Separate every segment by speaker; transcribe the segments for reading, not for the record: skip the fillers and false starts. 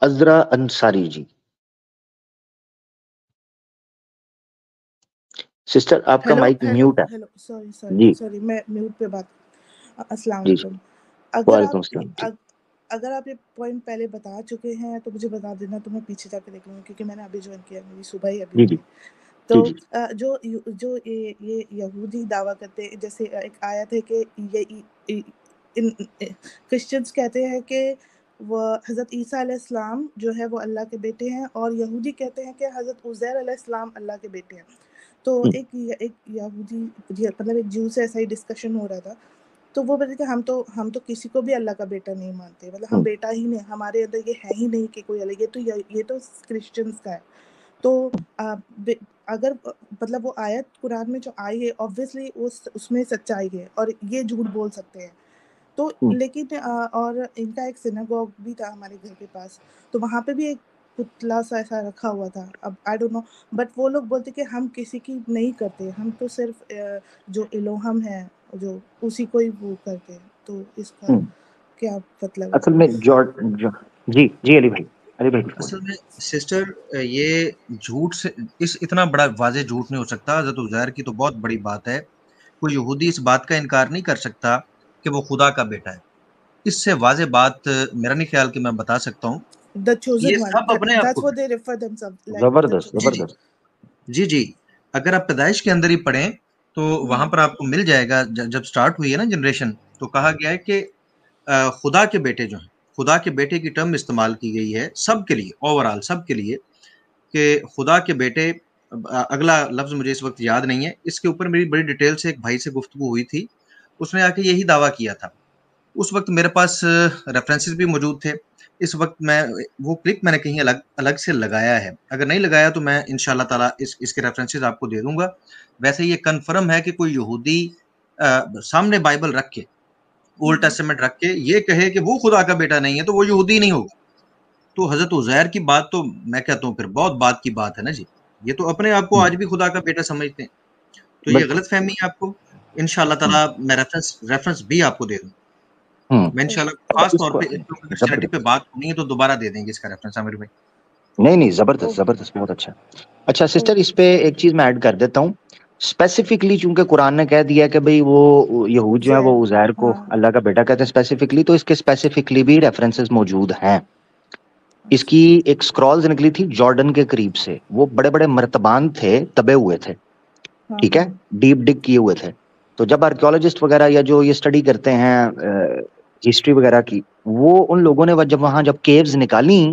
Speaker 1: عذرا انصاری جی. Sister آپ کا
Speaker 2: hello
Speaker 1: mic
Speaker 2: hello
Speaker 1: mute ہے.
Speaker 2: ہیلو سوری
Speaker 1: جی
Speaker 2: سوری میں میوٹ پہ بات. السلام
Speaker 1: جی
Speaker 2: علیکم. اگر
Speaker 1: وعلیکم
Speaker 2: آپ
Speaker 1: السلام. جی
Speaker 2: اگر آپ یہ پوائنٹ پہلے بتا چکے ہیں تو مجھے بتا دینا, تو میں پیچھے جا کے دیکھ لوں گی, کیونکہ میں نے ابھی جوائن کیا, میری صبح ہی ابھی
Speaker 1: جی
Speaker 2: ہوئی
Speaker 1: جی
Speaker 2: ہے. تو
Speaker 1: جی جی
Speaker 2: جو جو یہ یہودی دعویٰ کرتے ہیں, جیسے ایک آیت ہے کہ کرسچنس کہتے ہیں کہ وہ حضرت عیسیٰ علیہ السلام جو ہے وہ اللہ کے بیٹے ہیں, اور یہودی کہتے ہیں کہ حضرت عزیر علیہ السلام اللہ کے بیٹے ہیں. تو ایک یہودی مطلب ایک جیو سے ایسا ہی ڈسکشن ہو رہا تھا, تو وہ بولتے کہ ہم تو کسی کو بھی اللہ کا بیٹا نہیں مانتے, مطلب ہم بیٹا ہی نہیں, ہمارے اندر یہ ہے ہی نہیں کہ کوئی الگ, یہ تو کرسچنس کا ہے. تو اگر مطلب وہ آیت قرآن میں جو آئی ہے obviously اس میں سچائی ہے, اور یہ جھوٹ بول سکتے ہیں. تو لیکن اور ان کا ایک سیناگوگ بھی تھا ہمارے گھر کے پاس, تو وہاں پہ بھی ایک پتلا سا ایسا رکھا ہوا تھا. اب آئی ڈونٹ نو, بٹ وہ لوگ بولتے کہ ہم کسی کی نہیں کرتے, ہم تو صرف جو الوہم ہے جو اسی کو ہی وہ کرتے ہیں. تو اس کا کیا مطلب ہے؟
Speaker 1: اصل میں جی جی علی بھائی, علی بھائی کچھ
Speaker 3: اصل
Speaker 1: بولیں.
Speaker 3: میں سسٹر یہ جھوٹ سے اتنا بڑا واضح جھوٹ نہیں ہو سکتا. حضرت عزیر کی تو بہت بڑی بات ہے, کوئی یہودی اس بات کا انکار نہیں کر سکتا کہ وہ خدا کا بیٹا ہے. اس سے واضح بات میرا نہیں خیال کہ میں بتا سکتا ہوں.
Speaker 2: The chosen
Speaker 3: یہ
Speaker 2: one,
Speaker 3: سب اپنے آپ
Speaker 2: that's
Speaker 3: کو
Speaker 2: what they refer themselves like, the
Speaker 1: زبردست
Speaker 2: chosen.
Speaker 1: زبردست.
Speaker 3: جی اگر آپ پیدائش کے اندر ہی پڑھیں تو وہاں پر آپ کو مل جائے گا. جب سٹارٹ ہوئی ہے نا جنریشن, تو کہا گیا ہے کہ خدا کے بیٹے جو ہیں, خدا کے بیٹے کی ٹرم استعمال کی گئی ہے سب کے لیے, اوور آل سب کے لیے, کہ خدا کے بیٹے. اگلا لفظ مجھے اس وقت یاد نہیں ہے, اس کے اوپر میری بڑی ڈیٹیل سے ایک بھائی سے گفتگو ہوئی تھی, اس نے آ کے یہی دعویٰ کیا تھا. اس وقت میرے پاس ریفرنسز بھی موجود تھے. اس وقت میں وہ کلپ میں نے کہیں الگ سے لگایا ہے, اگر نہیں لگایا تو میں انشاءاللہ تعالیٰ اس کے ریفرنسز آپ کو دے دوں گا. ویسے یہ کنفرم ہے کہ کوئی یہودی سامنے بائبل رکھ کے, اولڈ ٹیسٹمنٹ رکھ کے یہ کہے کہ وہ خدا کا بیٹا نہیں ہے تو وہ یہودی نہیں ہوگا. تو حضرت عزیر کی بات تو میں کہتا ہوں پھر بہت بات کی بات ہے نا جی. یہ تو اپنے آپ کو آج بھی خدا کا بیٹا سمجھتے ہیں, تو یہ
Speaker 1: بالکل.
Speaker 3: غلط فہمی ہے آپ کو. انشاءاللہ تعالیٰ میں ریفرنس بھی آپ کو دے دوں. میں انشاءاللہ خاص طور پہ کرسچینٹی پہ بات ہونی ہے تو دوبارہ دے دیں گے اس کا ریفرنس عامر بھائی.
Speaker 1: نہیں زبردست زبردست, بہت اچھا. اچھا سسٹر, اس پہ ایک چیز میں ایڈ کر دیتا ہوں. اسپیسیفکلی چونکہ قرآن نے کہہ دیا کہ بھئی وہ یہود جو ہے وہ عزیر کو اللہ کا بیٹا کہتے ہیں اسپیسیفکلی, تو اس کے اسپیسیفکلی بھی ریفرنسز موجود ہیں. اس کی ایک سکرولز نکلی تھی جارڈن کے قریب سے, وہ بڑے بڑے مرتبان تھے, تبے ہوئے تھے, ٹھیک ہے, ڈیپ ڈگ کیے ہوئے تھے. تو جب آرکیولوجسٹ وغیرہ یا جو یہ سٹڈی کرتے ہیں ہسٹری وغیرہ کی, وہ ان لوگوں نے جب وہاں جب کیوز نکالی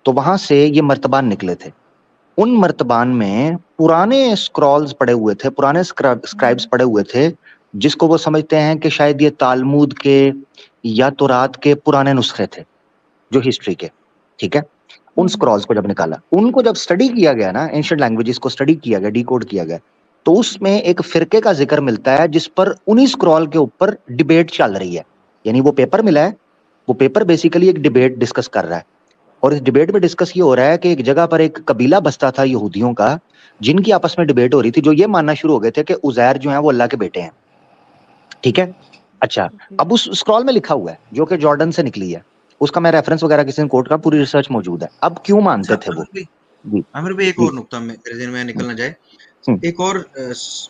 Speaker 1: تو وہاں سے یہ مرتبان نکلے تھے. ان مرتبان میں پرانے سکرولز پڑے ہوئے تھے, پرانے سکرائبز پڑے ہوئے تھے, جس کو وہ سمجھتے ہیں کہ شاید یہ تالمود کے یا تورات کے پرانے نسخے تھے جو ہسٹری کے, ٹھیک ہے. ان سکرولز کو جب نکالا, ان کو جب سٹڈی کیا گیا نا, اینشنٹ لینگویجز کو سٹڈی کیا گیا, ڈی کوڈ کیا گیا, تو اس میں ایک فرقے کا ذکر ملتا ہے جس پر انہی سکرول کے اوپر ڈیبیٹ چل رہی ہے. یعنی وہ پیپر ملا ہے, وہ پیپر بیسیکلی ایک ڈیبیٹ ڈسکس کر رہا ہے, اور اس ڈیبیٹ میں ڈسکس یہ ہو رہا ہے کہ ایک جگہ پر ایک قبیلہ بستا تھا یہودیوں کا, جن کی آپس میں ڈیبیٹ ہو رہی تھی, جو یہ ماننا شروع ہو گئے تھے کہ عزیر جو ہیں وہ اللہ کے بیٹے ہیں, ٹھیک ہے. اچھا, اب اس سکرول میں لکھا ہوا ہے جو کہ جارڈن سے نکلی ہے, اس کا میں ریفرنس وغیرہ کسی نے کوٹ کا, پوری ریسرچ موجود ہے. اب کیوں مانتے تھے وہ؟ جی
Speaker 3: عامر بھائی ایک
Speaker 1: جی
Speaker 3: اور نقطہ میرے ذہن میں نکلنا جائے, ایک اور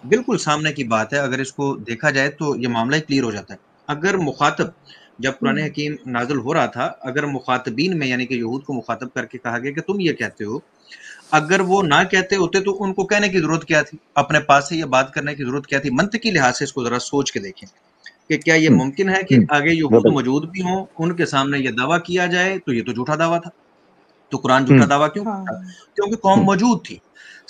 Speaker 3: بالکل سامنے کی بات ہے, اگر اس کو دیکھا جائے تو یہ معاملہ ہی کلیئر ہو جاتا ہے. اگر مخاطب, جب قرآن حکیم نازل ہو رہا تھا, اگر مخاطبین میں یعنی کہ یہود کو مخاطب کر کے کہا گیا کہ تم یہ کہتے ہو, اگر وہ نہ کہتے ہوتے تو ان کو کہنے کی ضرورت کیا تھی, اپنے پاس سے یہ بات کرنے کی ضرورت کیا تھی. منطقی لحاظ سے اس کو ذرا سوچ کے دیکھیں کہ کیا یہ ممکن ہے کہ آگے یہود موجود بھی ہوں, ان کے سامنے یہ دعویٰ کیا جائے, تو یہ تو جھوٹا دعویٰ تھا. تو قرآن جھوٹا دعویٰ کیوں کرتا؟ کیونکہ قوم موجود تھی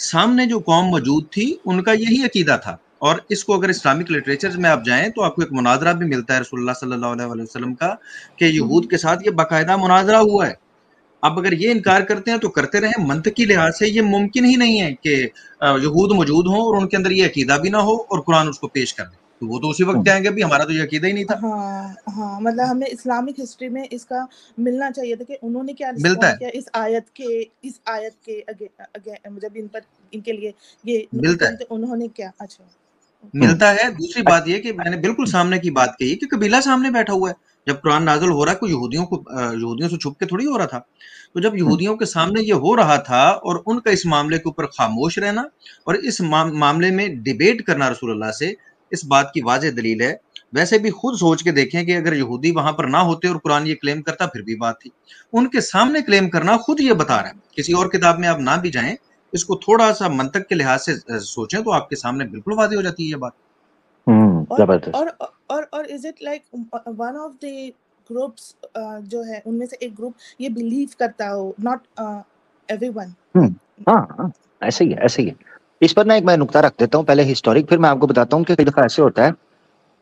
Speaker 3: سامنے, جو قوم موجود تھی ان کا یہی عقیدہ تھا. اور اس کو اگر اسلامک لٹریچر میں آپ جائیں تو آپ کو ایک مناظرہ بھی ملتا ہے رسول اللہ صلی اللہ علیہ وسلم کا, کہ یہود کے ساتھ یہ باقاعدہ مناظرہ ہوا ہے. اب اگر یہ انکار کرتے ہیں تو کرتے رہیں, منطقی لحاظ سے یہ ممکن ہی نہیں ہے کہ یہود موجود ہوں اور ان کے اندر یہ عقیدہ بھی نہ ہو اور قرآن اس کو پیش کر دے. تو وہ تو اسی وقت کہیں گے بھی ہمارا تو یہ عقیدہ ہی نہیں تھا.
Speaker 2: مطلب ہمیں اسلامک ہسٹری میں اس کا ملنا چاہیے تھا کہ انہوں نے کیا
Speaker 3: ملتا
Speaker 2: رسپونڈ کیا اس آیت کے جب ان کے لیے یہ
Speaker 3: ملتا ہے.
Speaker 2: انہوں نے کیا. اچھا
Speaker 3: ملتا ہے. دوسری بات یہ کہ میں نے بالکل سامنے کی بات کہی کہ قبیلہ سامنے بیٹھا ہوا ہے. جب قرآن نازل ہو رہا ہے کوئی یہودیوں سے چھپ کے تھوڑی ہو رہا تھا. تو جب یہودیوں کے سامنے یہ ہو رہا تھا اور ان کا اس معاملے کے اوپر خاموش رہنا اور اس معاملے میں ڈیبیٹ کرنا رسول اللہ سے، اس بات کی واضح دلیل ہے. ویسے بھی خود سوچ کے دیکھیں کہ اگر یہودی وہاں پر نہ ہوتے اور قرآن یہ کلیم کرتا پھر بھی بات تھی. ان کے سامنے کلیم کرنا خود یہ بتا رہا ہے. کسی اور کتاب میں آپ نہ بھی جائیں، اس کو تھوڑا سا منطق کے لحاظ سے سوچیں تو آپ کے سامنے بالکل واضح ہو جاتی ہے یہ بات.
Speaker 2: اور is it like one of the groups جو ہے ان میں سے ایک گروپ یہ بلیو کرتا ہو، ناٹ ایوری ون.
Speaker 1: ہاں ایسے ہی ہے، ایسے ہی ہے. اس پر ایک میں نقطہ رکھ دیتا ہوں پہلے ہسٹورک، پھر میں آپ کو بتاتا ہوں کہ کئی دفعہ ایسے ہوتا ہے.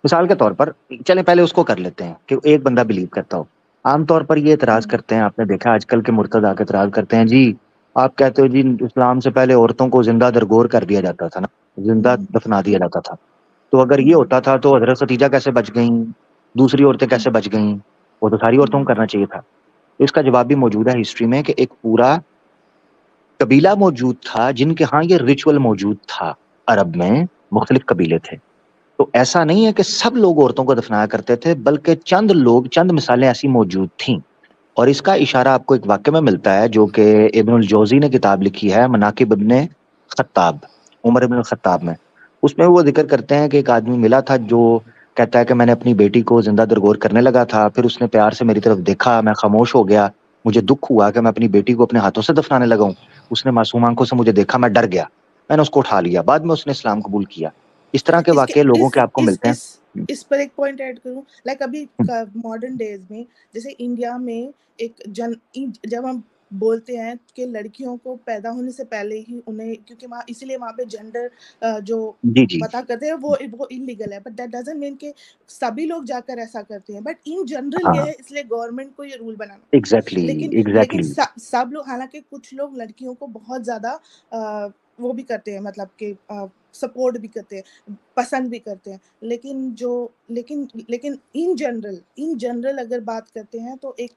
Speaker 1: مثال کے طور پر چلیں پہلے اس کو کر لیتے ہیں کہ ایک بندہ بلیو کرتا ہو. عام طور پر یہ اعتراض کرتے ہیں، آپ نے دیکھا آج کل کے مرتد آ کے اعتراض کرتے ہیں، جی آپ کہتے ہو جی اسلام سے پہلے عورتوں کو زندہ درگور کر دیا جاتا تھا نا، زندہ دفنا دیا جاتا تھا. تو اگر یہ ہوتا تھا تو حضرت ختیجہ کیسے بچ گئیں، دوسری عورتیں کیسے بچ گئیں؟ وہ تو ساری عورتوں کو کرنا چاہیے تھا. اس کا جواب بھی موجود ہے ہسٹری میں کہ ایک پورا قبیلہ موجود تھا جن کے ہاں یہ ریچول موجود تھا. عرب میں مختلف قبیلے تھے، تو ایسا نہیں ہے کہ سب لوگ عورتوں کو دفنایا کرتے تھے، بلکہ چند لوگ، چند مثالیں ایسی موجود تھیں. اور اس کا اشارہ آپ کو ایک واقعے میں ملتا ہے جو کہ ابن الجوزی نے کتاب لکھی ہے، مناقب ابن خطاب، عمر ابن الخطاب میں. اس میں وہ ذکر کرتے ہیں کہ ایک آدمی ملا تھا جو کہتا ہے کہ میں نے اپنی بیٹی کو زندہ درگور کرنے لگا تھا، پھر اس نے پیار سے میری طرف دیکھا، میں خاموش ہو گیا، مجھے دکھ ہوا کہ میں اپنی بیٹی کو اپنے ہاتھوں سے دفنانے لگا ہوں. اس نے معصوم آنکھوں سے مجھے دیکھا، میں ڈر گیا، میں نے اس کو اٹھا لیا، بعد میں اس نے اسلام قبول کیا. اس طرح کے واقعے لوگوں کے آپ کو ملتے ہیں.
Speaker 2: اس پر ایک پوائنٹ ایڈ کروں، لائک ابھی ماڈرن ڈیز میں جیسے انڈیا میں ایک جب ہم بولتے ہیں کہ لڑکیوں کو پیدا ہونے سے پہلے ہی انہیں، کیونکہ وہاں اسی لیے وہاں پہ جینڈر جو پتا کرتے ہیں وہ انلیگل ہے، بٹ دیٹ ڈزنٹ مین کہ سبھی لوگ جا کر ایسا کرتے ہیں، بٹ ان جنرل یہ ہے، اس لیے گورنمنٹ کو یہ رول بنانا. لیکن سب لوگ، حالانکہ کچھ لوگ لڑکیوں کو بہت زیادہ وہ بھی کرتے ہیں، مطلب کہ سپورٹ بھی کرتے ہیں، پسند بھی کرتے ہیں، لیکن ان جنرل اگر بات کرتے ہیں تو ایک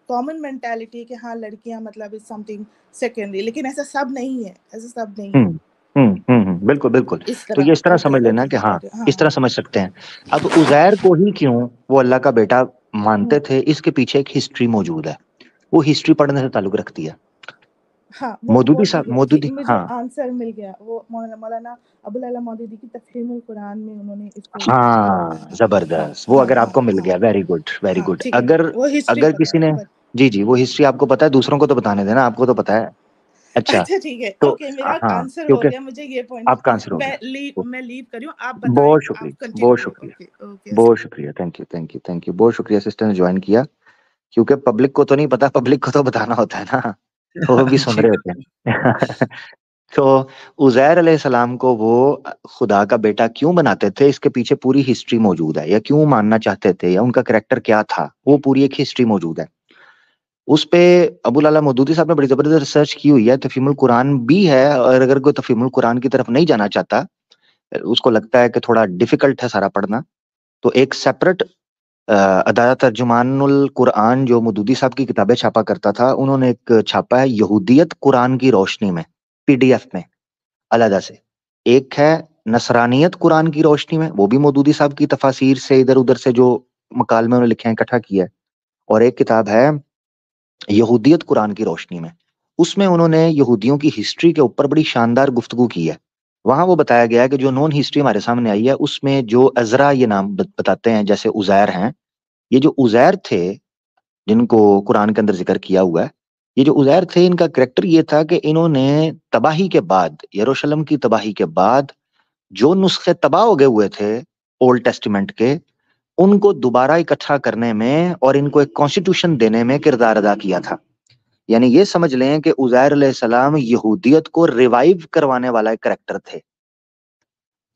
Speaker 2: کامن مینٹالٹی کہ ہاں لڑکیاں مطلب از سم تھنگ سیکنڈری، لیکن ایسا سب نہیں ہے، ایسا سب نہیں ہے.
Speaker 1: بالکل بالکل. تو یہ اس طرح سمجھ لینا کہ ہاں اس طرح سمجھ سکتے ہیں. اب عزیر کو ہی کیوں وہ اللہ کا بیٹا مانتے تھے، اس کے پیچھے ایک ہسٹری موجود ہے، وہ ہسٹری پڑھنے سے تعلق رکھتی ہے.
Speaker 2: مودودی صاحب، مجھے آنسر مل گیا، وہ مولانا ابوالعلا مودودی کی تفہیم القرآن میں انہوں نے اس کو.
Speaker 1: ہاں زبردست، وہ اگر آپ کو مل گیا، ویری گڈ ویری گڈ. اگر کسی نے جی وہ ہسٹری آپ کو پتا ہے، دوسروں کو تو بتانے دینا، آپ کو تو پتا ہے. اچھا
Speaker 2: ٹھیک ہے، اوکے، میرا آنسر ہو گیا، مجھے یہ پوائنٹ
Speaker 1: آپ کا آنسر ہو گیا.
Speaker 2: میں لیو کر رہی ہوں، آپ بتائیں.
Speaker 1: بہت شکریہ بہت شکریہ بہت شکریہ، thank you thank you thank you, بہت شکریہ سسٹر نے جوائن کیا. کیونکہ پبلک کو تو نہیں پتا، پبلک کو تو بتانا ہوتا ہے نا، وہ بھی سن رہے ہوتے ہیں. تو عزیر علیہ السلام کو وہ خدا کا بیٹا کیوں بناتے تھے، اس کے پیچھے پوری ہسٹری موجود ہے، یا کیوں ماننا چاہتے تھے، یا ان کا کریکٹر کیا تھا، وہ پوری ایک ہسٹری موجود ہے. اس پہ ابوالعلا مودودی صاحب نے بڑی زبردست ریسرچ کی ہوئی ہے، تفہیم القرآن بھی ہے. اور اگر کوئی تفہیم القرآن کی طرف نہیں جانا چاہتا، اس کو لگتا ہے کہ تھوڑا ڈیفیکلٹ ہے سارا پڑھنا، تو ایک سیپریٹ ادارہ ترجمان القرآن جو مودودی صاحب کی کتابیں چھاپا کرتا تھا، انہوں نے ایک چھاپا ہے یہودیت قرآن کی روشنی میں، PDF میں علیحدہ سے. ایک ہے نصرانیت قرآن کی روشنی میں، وہ بھی مودودی صاحب کی تفاسیر سے ادھر ادھر سے جو مکالمے انہوں نے لکھے ہیں اکٹھا کیا ہے. اور ایک کتاب ہے یہودیت قرآن کی روشنی میں، اس میں انہوں نے یہودیوں کی ہسٹری کے اوپر بڑی شاندار گفتگو کی ہے. وہاں وہ بتایا گیا ہے کہ جو نون ہسٹری ہمارے سامنے آئی ہے، اس میں جو عزرا یہ نام بتاتے ہیں، جیسے عزیر ہیں، یہ جو عزیر تھے جن کو قرآن کے اندر ذکر کیا ہوا ہے، یہ جو عزیر تھے، ان کا کریکٹر یہ تھا کہ انہوں نے تباہی کے بعد، یروشلم کی تباہی کے بعد جو نسخے تباہ ہو گئے ہوئے تھے اولڈ ٹیسٹیمنٹ کے، ان کو دوبارہ اکٹھا کرنے میں اور ان کو ایک کانسٹیٹیوشن دینے میں کردار ادا کیا تھا. یعنی یہ سمجھ لیں کہ عزیر علیہ السلام یہودیت کو ریوائیو کروانے والا ایک کریکٹر تھے.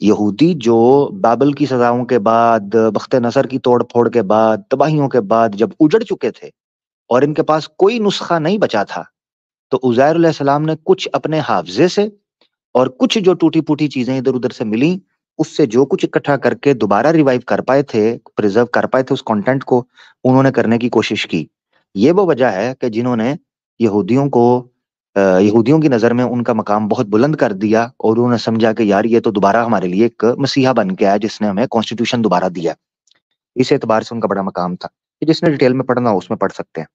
Speaker 1: یہودی جو بابل کی سزاؤں کے بعد، بخت نصر کی توڑ پھوڑ کے بعد، تباہیوں کے بعد جب اجڑ چکے تھے اور ان کے پاس کوئی نسخہ نہیں بچا تھا، تو عزیر علیہ السلام نے کچھ اپنے حافظے سے اور کچھ جو ٹوٹی پوٹی چیزیں ادھر ادھر سے ملیں، اس سے جو کچھ اکٹھا کر کے دوبارہ ریوائیو کر پائے تھے، پریزرو کر پائے تھے اس کانٹینٹ کو، انہوں نے کرنے کی کوشش کی. یہ وہ وجہ ہے کہ جنہوں نے یہودیوں کو یہودیوں کی نظر میں ان کا مقام بہت بلند کر دیا اور انہوں نے سمجھا کہ یار یہ تو دوبارہ ہمارے لیے ایک مسیحا بن کے آیا جس نے ہمیں کانسٹیٹیوشن دوبارہ دیا. اس اعتبار سے ان کا بڑا مقام تھا. جس نے ڈیٹیل میں پڑھنا ہو اس میں پڑھ سکتے ہیں.